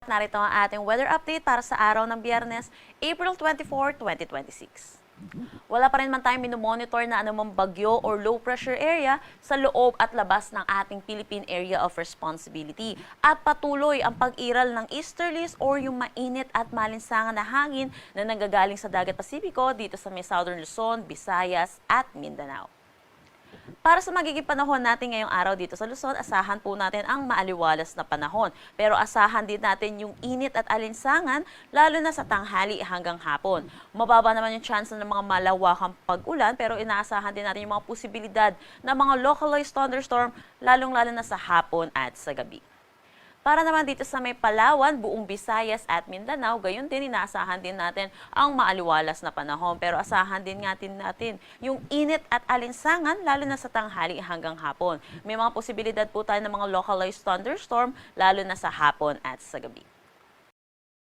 Narito ang ating weather update para sa araw ng Biyernes, April 24, 2026. Wala pa rin man tayong minomonitor na anumang bagyo or low pressure area sa loob at labas ng ating Philippine Area of Responsibility. At patuloy ang pag-iral ng easterlies or yung mainit at malinsangan na hangin na nanggagaling sa Dagat Pasipiko dito sa may Southern Luzon, Visayas at Mindanao. Para sa magiging panahon natin ngayong araw dito sa Luzon, asahan po natin ang maaliwalas na panahon. Pero asahan din natin yung init at alinsangan, lalo na sa tanghali hanggang hapon. Mababa naman yung chance ng mga malawakang pag-ulan, pero inaasahan din natin yung mga posibilidad ng mga localized thunderstorm, lalong-lalo na sa hapon at sa gabi. Para naman dito sa may Palawan, buong Visayas at Mindanao, gayon din inaasahan din natin ang maaliwalas na panahon. Pero asahan din natin yung init at alinsangan, lalo na sa tanghali hanggang hapon. May mga posibilidad po tayo ng mga localized thunderstorm, lalo na sa hapon at sa gabi.